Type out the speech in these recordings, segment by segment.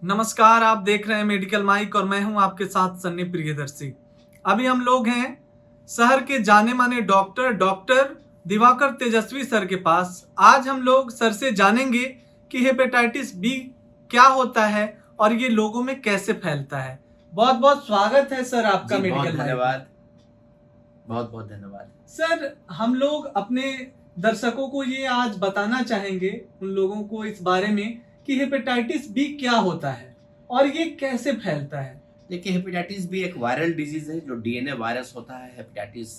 नमस्कार, आप देख रहे हैं मेडिकल माइक और मैं हूं आपके साथ सन्नी प्रियदर्शी। अभी हम लोग हैं शहर के जाने माने डॉक्टर दिवाकर तेजस्वी सर के पास। आज हम लोग सर से जानेंगे कि हेपेटाइटिस बी क्या होता है और ये लोगों में कैसे फैलता है। बहुत बहुत स्वागत है सर आपका जी, बहुत मेडिकल माइक में। धन्यवाद। बहुत बहुत धन्यवाद। सर, हम लोग अपने दर्शकों को ये आज बताना चाहेंगे, उन लोगों को इस बारे में कि हेपेटाइटिस बी क्या होता है और ये कैसे फैलता है। देखिए, हेपेटाइटिस बी एक वायरल डिजीज है जो डीएनए वायरस होता है। हेपेटाइटिस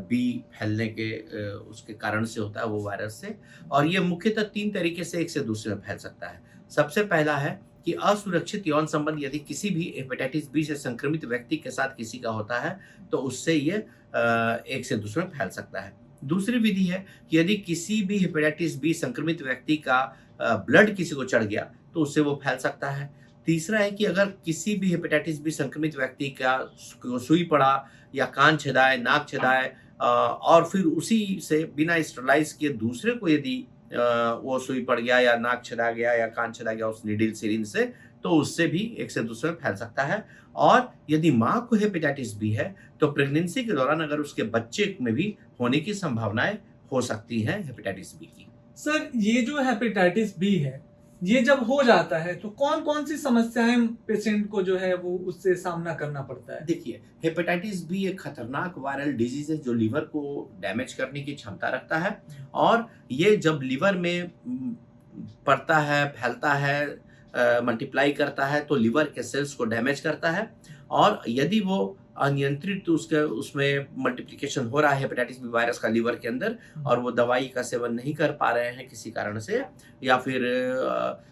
बी फैलने के उसके कारण से होता है वो वायरस से। और ये मुख्यतः 3 तरीके से एक से दूसरे में फैल सकता है। सबसे पहला है कि असुरक्षित यौन संबंध यदि किसी भी हेपेटाइटिस बी से संक्रमित व्यक्ति के साथ किसी का होता है तो उससे ये एक से दूसरे में फैल सकता है। दूसरी विधि है कि यदि किसी भी हेपेटाइटिस बी संक्रमित व्यक्ति का ब्लड किसी को चढ़ गया तो उससे वो फैल सकता है। तीसरा है कि अगर किसी भी हेपेटाइटिस बी संक्रमित व्यक्ति का सुई पड़ा या कान छेदाए, नाक छेदाए और फिर उसी से बिना स्टरलाइज किए दूसरे को यदि वो सुई पड़ गया या नाक छेदा गया या कान छेदा गया उस नीडल सिरिंज से, तो उससे भी एक से दूसरे में फैल सकता है। और यदि माँ को हेपेटाइटिस बी है तो प्रेगनेंसी के दौरान अगर उसके बच्चे में भी होने की संभावनाएं हो सकती हैं हेपेटाइटिस बी की। सर, ये जो हेपेटाइटिस बी है, ये जब हो जाता है तो कौन कौन सी समस्याएं पेशेंट को जो है वो उससे सामना करना पड़ता है। देखिए, हेपेटाइटिस बी एक खतरनाक वायरल डिजीज है जो लिवर को डैमेज करने की क्षमता रखता है। और ये जब लिवर में पड़ता है, फैलता है, मल्टीप्लाई करता है तो लिवर के सेल्स को डैमेज करता है। और यदि वो अनियंत्रित उसके उसमें मल्टीप्लिकेशन हो रहा है हेपेटाइटिस बी वायरस का लिवर के अंदर और वो दवाई का सेवन नहीं कर पा रहे हैं किसी कारण से, या फिर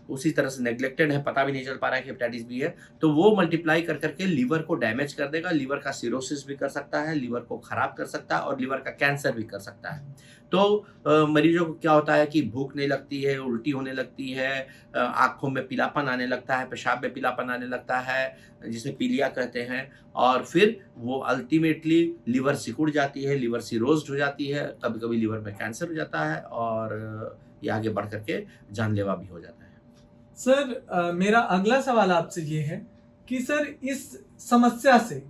उसी तरह से नेग्लेक्टेड है, पता भी नहीं चल पा रहा है कि हेपेटाइटिस बी है, तो वो मल्टीप्लाई कर करके लिवर को डैमेज कर देगा। लिवर का सिरोसिस भी कर सकता है, लिवर को खराब कर सकता है और लिवर का कैंसर भी कर सकता है। तो मरीजों को क्या होता है कि भूख नहीं लगती है, उल्टी होने लगती है, आँखों में पीलापन आने लगता है, पेशाब में पीलापन आने लगता है, जिसे पीलिया कहते हैं। और फिर वो अल्टीमेटली लिवर सिकुड़ जाती है, लिवर सिरोज्ड हो जाती है, कभी-कभी लिवर में कैंसर हो जाता है और ये आगे बढ़ कर के जानलेवा भी हो जाता है। सर, मेरा अगला सवाल आपसे ये है कि सर, इस समस्या से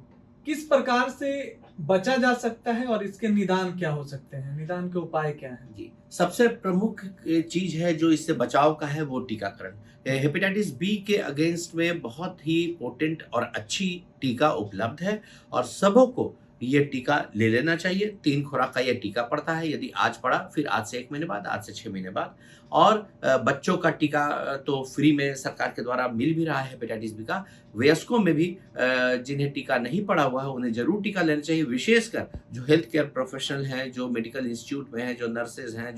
किस प्रकार से बचा जा सकता है और इसके निदान क्या हो सकते हैं, निदान के उपाय क्या हैं। जी, सबसे प्रमुख चीज़ है जो इससे बचाव का है वो टीकाकरण। हेपेटाइटिस बी के अगेंस्ट में बहुत ही पोटेंट और अच्छी टीका उपलब्ध है और सबों को ये टीका ले लेना चाहिए। 3 खुराक का ये टीका पड़ता है, यदि आज पड़ा फिर आज से 1 महीने बाद, आज से 6 महीने बाद। और बच्चों का टीका तो फ्री में सरकार के द्वारा मिल भी रहा है हेपेटाइटिस बी का। वयस्कों में भी जिन्हें टीका नहीं पड़ा हुआ है उन्हें ज़रूर टीका लेना चाहिए, विशेषकर जो हेल्थ केयर प्रोफेशनल हैं, जो मेडिकल इंस्टीट्यूट में हैं, जो नर्सेज़ हैं,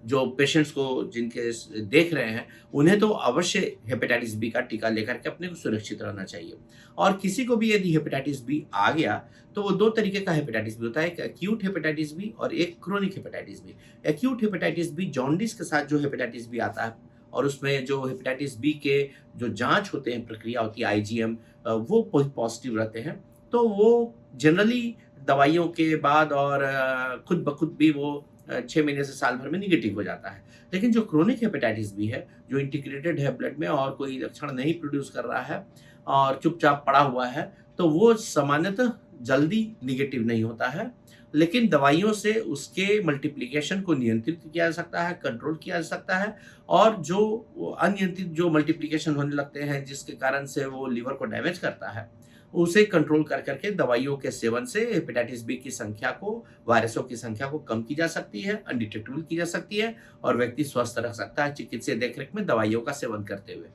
जो पेशेंट्स को जिनके देख रहे हैं, उन्हें तो अवश्य हेपेटाइटिस बी का टीका लेकर के अपने को सुरक्षित रहना चाहिए। और किसी को भी यदि हेपेटाइटिस बी आ गया तो वो 2 तरीके का हेपेटाइटिस बी होता है, एक एक्यूट हेपेटाइटिस बी और एक chronic hepatitis B. Acute hepatitis B jaundice के साथ जो हेपेटाइटिस बी आता है और उसमें जो हेपेटाइटिस बी के जो जाँच होते हैं, प्रक्रिया होती है आईजीएम, वो पॉजिटिव रहते हैं। तो वो जनरली दवाइयों के बाद और खुद ब खुद भी वो 6 महीने से साल भर में नेगेटिव हो जाता है। लेकिन जो क्रोनिक हेपेटाइटिस बी है, जो इंटीग्रेटेड है ब्लड में और कोई लक्षण नहीं प्रोड्यूस कर रहा है और चुपचाप पड़ा हुआ है, तो वो सामान्यतः जल्दी नेगेटिव नहीं होता है। लेकिन दवाइयों से उसके मल्टीप्लिकेशन को नियंत्रित किया जा सकता है, कंट्रोल किया जा सकता है। और जो अनियंत्रित जो मल्टीप्लिकेशन होने लगते हैं जिसके कारण से वो लिवर को डैमेज करता है, उसे कंट्रोल कर करके दवाइयों के सेवन से हेपेटाइटिस बी की संख्या को, वायरसों की संख्या को कम की जा सकती है, अनडिटेक्टेबल की जा सकती है और व्यक्ति स्वस्थ रह सकता है चिकित्सीय देखरेख में दवाइयों का सेवन करते हुए।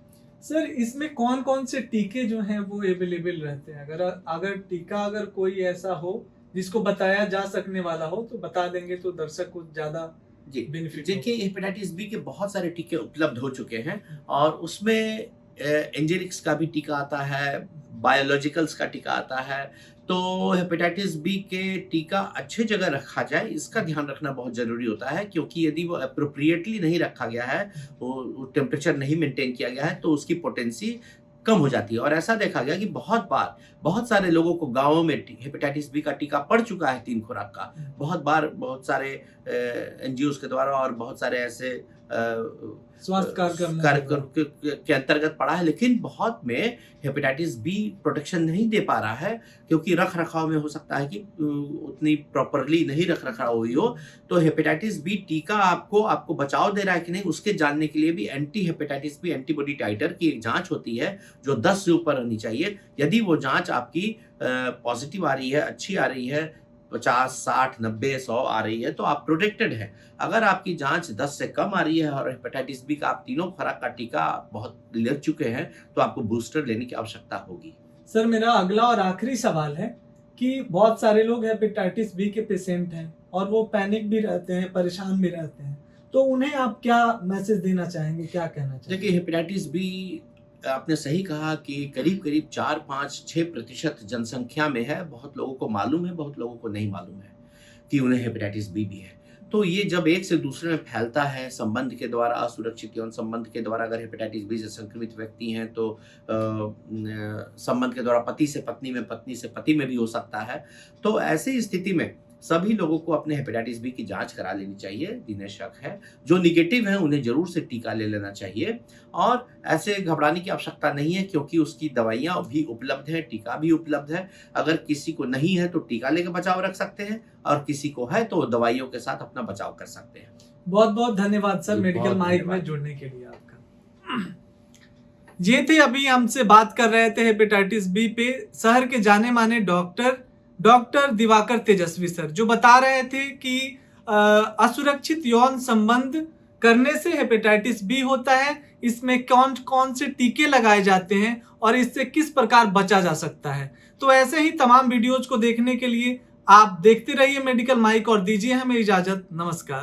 सर, इसमें कौन कौन से टीके जो हैं वो अवेलेबल रहते हैं। अगर अगर टीका अगर कोई ऐसा हो जिसको बताया जा सकने वाला हो तो बता देंगे तो दर्शक को ज्यादा जी, बेनिफिट देखिए, हेपेटाइटिस बी के बहुत सारे टीके उपलब्ध हो चुके हैं और उसमें एंजेलिक्स का भी टीका आता है, बायोलॉजिकल्स का टीका आता है। तो हेपेटाइटिस बी के टीका अच्छी जगह रखा जाए, इसका ध्यान रखना बहुत ज़रूरी होता है, क्योंकि यदि वो एप्रोप्रिएटली नहीं रखा गया है, वो टेम्परेचर नहीं मेंटेन किया गया है, तो उसकी पोटेंसी कम हो जाती है। और ऐसा देखा गया कि बहुत बार बहुत सारे लोगों को गाँवों में हेपेटाइटिस बी का टीका पड़ चुका है 3 खुराक का। बहुत बार बहुत सारे एनजीओज़ के द्वारा और बहुत सारे ऐसे स्वास्थ्य कार्यक्रम के अंतर्गत पड़ा है, लेकिन बहुत में हेपेटाइटिस बी प्रोटेक्शन नहीं दे पा रहा है, क्योंकि रख रखाव में हो सकता है कि उतनी प्रॉपरली नहीं रख रखाव हुई हो। तो हेपेटाइटिस बी टीका आपको बचाव दे रहा है कि नहीं, उसके जानने के लिए भी एंटी हेपेटाइटिस बी एंटीबॉडी टाइटर की एक जांच होती है जो 10 से ऊपर होनी चाहिए। यदि वो जांच आपकी पॉजिटिव आ रही है, अच्छी आ रही है, 50, 60, 90, 100 आ रही है, तो आप प्रोटेक्टेड हैं। अगर आपकी जांच 10 से कम आ रही है और हेपेटाइटिस बी का आप तीनों खुराक का टीका बहुत ले चुके हैं, तो आपको बूस्टर लेने की आवश्यकता होगी। सर, मेरा अगला और आखिरी सवाल है कि बहुत सारे लोग हेपेटाइटिस बी के पेशेंट हैं और वो पैनिक भी रहते हैं, परेशान भी रहते हैं, तो उन्हें आप क्या मैसेज देना चाहेंगे, क्या कहना चाहेंगे? देखिए, हेपेटाइटिस बी आपने सही कहा कि करीब 4, 5, 6% जनसंख्या में है। बहुत लोगों को मालूम है, बहुत लोगों को नहीं मालूम है कि उन्हें हेपेटाइटिस बी भी है। तो ये जब एक से दूसरे में फैलता है, संबंध के द्वारा, असुरक्षित यौन संबंध के द्वारा, अगर हेपेटाइटिस बी से संक्रमित व्यक्ति हैं तो संबंध के द्वारा पति से पत्नी में, पत्नी से पति में भी हो सकता है। तो ऐसी स्थिति में सभी लोगों को अपने हेपेटाइटिस बी की जांच करा लेनी चाहिए, जिन्हें शक है। जो निगेटिव है उन्हें जरूर से टीका ले लेना चाहिए और ऐसे घबराने की आवश्यकता नहीं है, क्योंकि उसकी दवाइयां भी उपलब्ध है, टीका भी उपलब्ध है। अगर किसी को नहीं है तो टीका लेकर बचाव रख सकते हैं और किसी को है तो दवाइयों के साथ अपना बचाव कर सकते हैं। बहुत बहुत धन्यवाद सर, मेडिकल माइक में जुड़ने के लिए आपका। ये थे अभी हमसे बात कर रहे थे हेपेटाइटिस बी पे शहर के जाने माने डॉक्टर दिवाकर तेजस्वी सर, जो बता रहे थे कि असुरक्षित यौन संबंध करने से हेपेटाइटिस बी होता है, इसमें कौन कौन से टीके लगाए जाते हैं और इससे किस प्रकार बचा जा सकता है। तो ऐसे ही तमाम वीडियोज को देखने के लिए आप देखते रहिए मेडिकल माइक और दीजिए हमें इजाजत। नमस्कार।